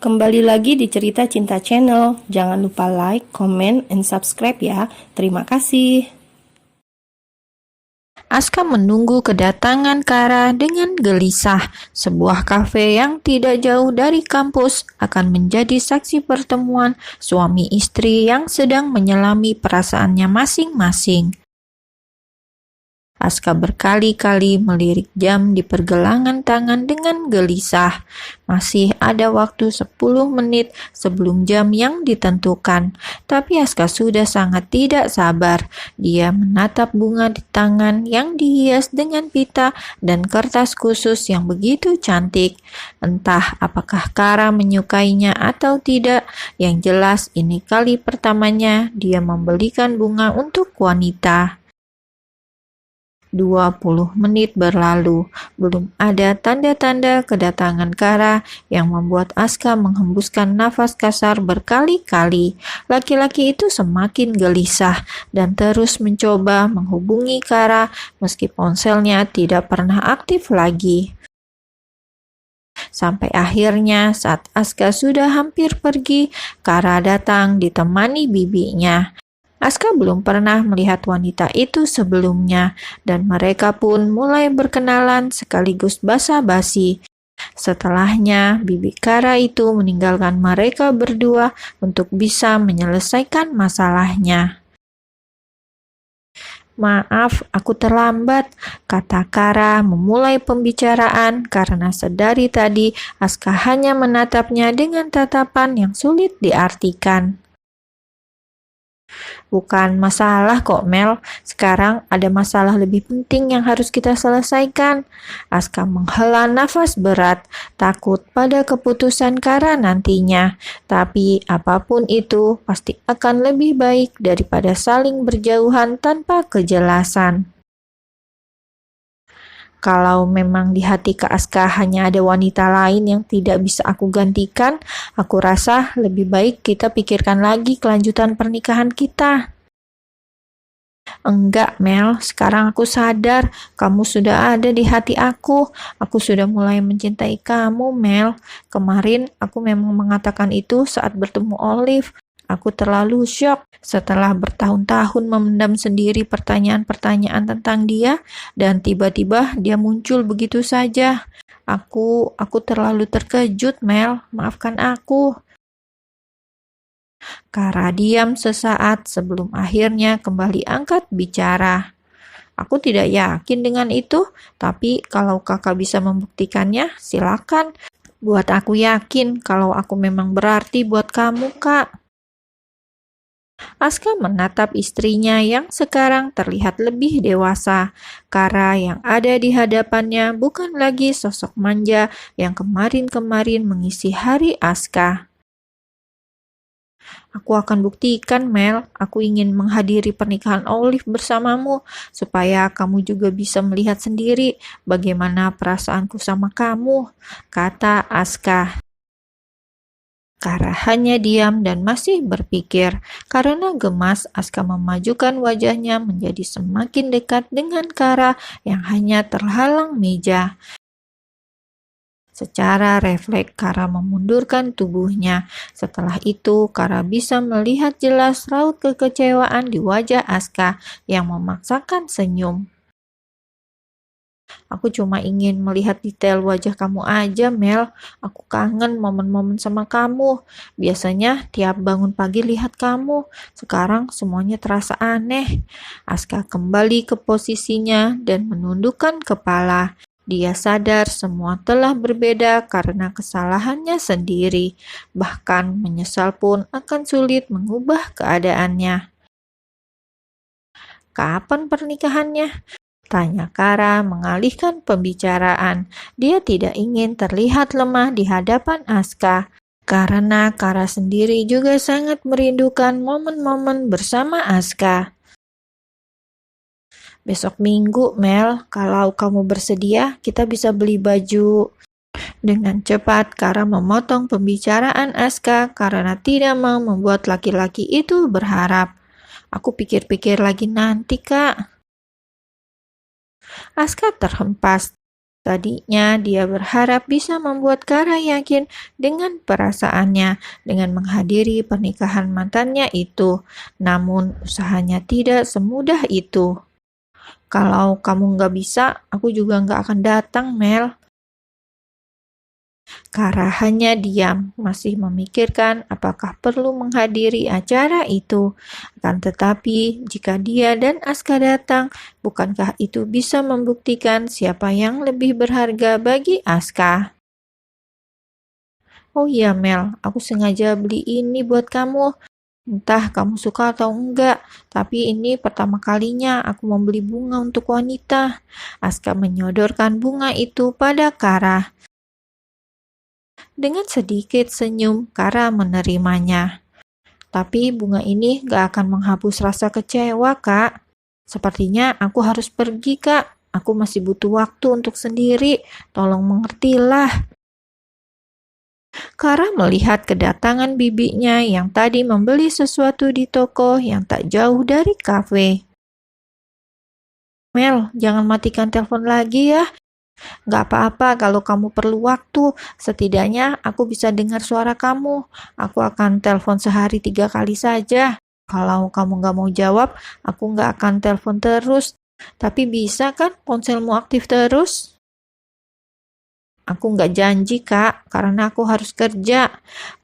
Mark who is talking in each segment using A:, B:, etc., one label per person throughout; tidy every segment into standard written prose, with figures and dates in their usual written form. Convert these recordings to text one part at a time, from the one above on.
A: Kembali lagi di Cerita Cinta Channel. Jangan lupa like, comment, and subscribe ya. Terima kasih. Aska menunggu kedatangan Kara dengan gelisah. Sebuah kafe yang tidak jauh dari kampus akan menjadi saksi pertemuan suami istri yang sedang menyelami perasaannya masing-masing. Aska berkali-kali melirik jam di pergelangan tangan dengan gelisah. Masih ada waktu 10 menit sebelum jam yang ditentukan. Tapi Aska sudah sangat tidak sabar. Dia menatap bunga di tangan yang dihias dengan pita dan kertas khusus yang begitu cantik. Entah apakah Kara menyukainya atau tidak, yang jelas ini kali pertamanya dia membelikan bunga untuk wanita. 20 menit berlalu, belum ada tanda-tanda kedatangan Kara yang membuat Aska menghembuskan nafas kasar berkali-kali. Laki-laki itu semakin gelisah dan terus mencoba menghubungi Kara meski ponselnya tidak pernah aktif lagi. Sampai akhirnya saat Aska sudah hampir pergi, Kara datang ditemani bibinya. Aska belum pernah melihat wanita itu sebelumnya, dan mereka pun mulai berkenalan sekaligus basa-basi. Setelahnya, bibi Kara itu meninggalkan mereka berdua untuk bisa menyelesaikan masalahnya. "Maaf, aku terlambat," kata Kara memulai pembicaraan karena sedari tadi Aska hanya menatapnya dengan tatapan yang sulit diartikan. "Bukan masalah kok, Mel. Sekarang ada masalah lebih penting yang harus kita selesaikan." Aska menghela nafas berat, takut pada keputusan Kara nantinya. Tapi apapun itu pasti akan lebih baik daripada saling berjauhan tanpa kejelasan. Kalau memang di hati Kak Aska hanya ada wanita lain yang tidak bisa aku gantikan, aku rasa lebih baik kita pikirkan lagi kelanjutan pernikahan kita. "Enggak, Mel. Sekarang aku sadar kamu sudah ada di hati aku. Aku sudah mulai mencintai kamu, Mel. Kemarin aku memang mengatakan itu saat bertemu Olive. Aku terlalu syok setelah bertahun-tahun memendam sendiri pertanyaan-pertanyaan tentang dia, dan tiba-tiba dia muncul begitu saja. Aku terlalu terkejut, Mel. Maafkan aku." Kara diam sesaat sebelum akhirnya kembali angkat bicara. "Aku tidak yakin dengan itu, tapi kalau kakak bisa membuktikannya, silakan. Buat aku yakin kalau aku memang berarti buat kamu, Kak." Aska menatap istrinya yang sekarang terlihat lebih dewasa. Kara yang ada di hadapannya bukan lagi sosok manja yang kemarin-kemarin mengisi hari Aska. "Aku akan buktikan, Mel. Aku ingin menghadiri pernikahan Olive bersamamu, supaya kamu juga bisa melihat sendiri bagaimana perasaanku sama kamu," kata Aska. Kara hanya diam dan masih berpikir. Karena gemas, Aska memajukan wajahnya menjadi semakin dekat dengan Kara yang hanya terhalang meja. Secara refleks, Kara memundurkan tubuhnya. Setelah itu, Kara bisa melihat jelas raut kekecewaan di wajah Aska yang memaksakan senyum. "Aku cuma ingin melihat detail wajah kamu aja, Mel. Aku kangen momen-momen sama kamu. Biasanya tiap bangun pagi lihat kamu. Sekarang semuanya terasa aneh." Aska kembali ke posisinya dan menundukkan kepala. Dia sadar semua telah berbeda karena kesalahannya sendiri. Bahkan menyesal pun akan sulit mengubah keadaannya. "Kapan pernikahannya?" tanya Kara mengalihkan pembicaraan. Dia tidak ingin terlihat lemah di hadapan Aska, karena Kara sendiri juga sangat merindukan momen-momen bersama Aska. "Besok Minggu, Mel. Kalau kamu bersedia, kita bisa beli baju." Dengan cepat, Kara memotong pembicaraan Aska karena tidak mau membuat laki-laki itu berharap. "Aku pikir-pikir lagi nanti, Kak." Aska terhempas. Tadinya dia berharap bisa membuat Kara yakin dengan perasaannya dengan menghadiri pernikahan mantannya itu. Namun usahanya tidak semudah itu. Kalau kamu nggak bisa, aku juga nggak akan datang, Mel. Kara hanya diam, masih memikirkan apakah perlu menghadiri acara itu. Akan tetapi, jika dia dan Aska datang, bukankah itu bisa membuktikan siapa yang lebih berharga bagi Aska? Oh iya Mel, aku sengaja beli ini buat kamu. Entah kamu suka atau enggak, tapi ini pertama kalinya aku membeli bunga untuk wanita. Aska menyodorkan bunga itu pada Kara. Dengan sedikit senyum, Kara menerimanya. Tapi bunga ini gak akan menghapus rasa kecewa, Kak. Sepertinya aku harus pergi, Kak. Aku masih butuh waktu untuk sendiri. Tolong mengertilah. Kara melihat kedatangan bibinya yang tadi membeli sesuatu di toko yang tak jauh dari kafe. Mel, jangan matikan telepon lagi ya. Gak apa-apa kalau kamu perlu waktu, setidaknya aku bisa dengar suara kamu. Aku akan telepon sehari 3 kali saja. Kalau kamu gak mau jawab, aku gak akan telepon terus. Tapi bisa kan ponselmu aktif terus? Aku gak janji kak, karena aku harus kerja.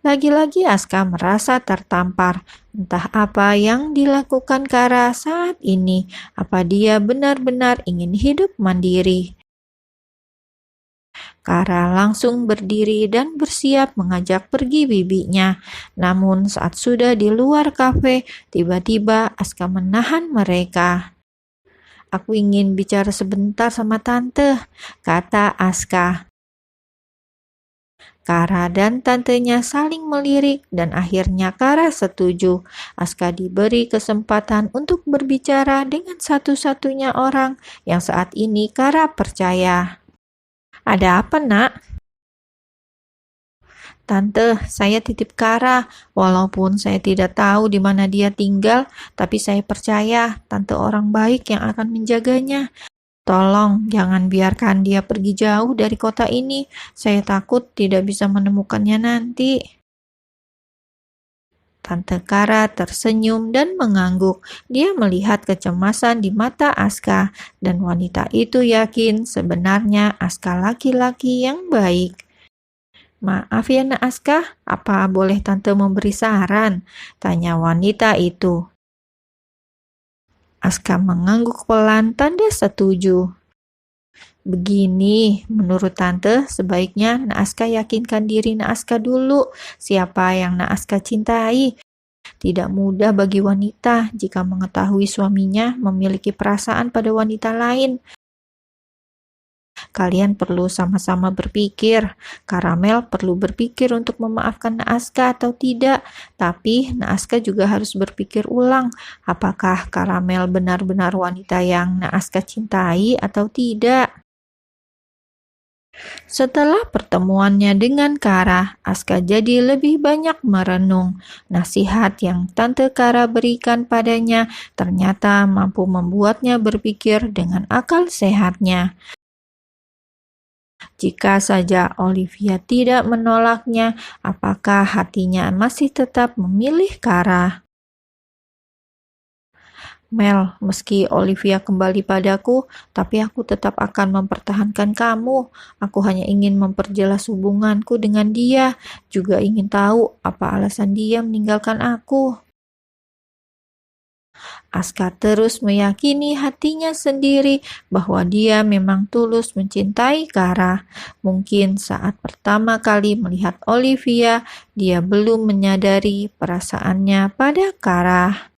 A: Lagi-lagi Aska merasa tertampar. Entah apa yang dilakukan Kara saat ini. Apa dia benar-benar ingin hidup mandiri? Kara langsung berdiri dan bersiap mengajak pergi bibinya. Namun saat sudah di luar kafe, tiba-tiba Aska menahan mereka. Aku ingin bicara sebentar sama tante, kata Aska. Kara dan tantenya saling melirik dan akhirnya Kara setuju. Aska diberi kesempatan untuk berbicara dengan satu-satunya orang yang saat ini Kara percaya. Ada apa, Nak? Tante, saya titip Kara. Walaupun saya tidak tahu di mana dia tinggal, tapi saya percaya tante orang baik yang akan menjaganya. Tolong jangan biarkan dia pergi jauh dari kota ini. Saya takut tidak bisa menemukannya nanti. Tante Kara tersenyum dan mengangguk. Dia melihat kecemasan di mata Aska, dan wanita itu yakin sebenarnya Aska laki-laki yang baik. Maaf ya Nak Aska, apa boleh Tante memberi saran? Tanya wanita itu. Aska mengangguk pelan tanda setuju. Begini, menurut Tante, sebaiknya Naaska yakinkan diri Naaska dulu siapa yang Naaska cintai. Tidak mudah bagi wanita jika mengetahui suaminya memiliki perasaan pada wanita lain. Kalian perlu sama-sama berpikir. Karamel perlu berpikir untuk memaafkan Naaska atau tidak. Tapi Naaska juga harus berpikir ulang. Apakah Karamel benar-benar wanita yang Naaska cintai atau tidak? Setelah pertemuannya dengan Kara, Aska jadi lebih banyak merenung. Nasihat yang Tante Kara berikan padanya ternyata mampu membuatnya berpikir dengan akal sehatnya. Jika saja Olivia tidak menolaknya, apakah hatinya masih tetap memilih Kara? Mel, meski Olivia kembali padaku, tapi aku tetap akan mempertahankan kamu. Aku hanya ingin memperjelas hubunganku dengan dia, juga ingin tahu apa alasan dia meninggalkan aku. Aska terus meyakini hatinya sendiri bahwa dia memang tulus mencintai Kara. Mungkin saat pertama kali melihat Olivia, dia belum menyadari perasaannya pada Kara.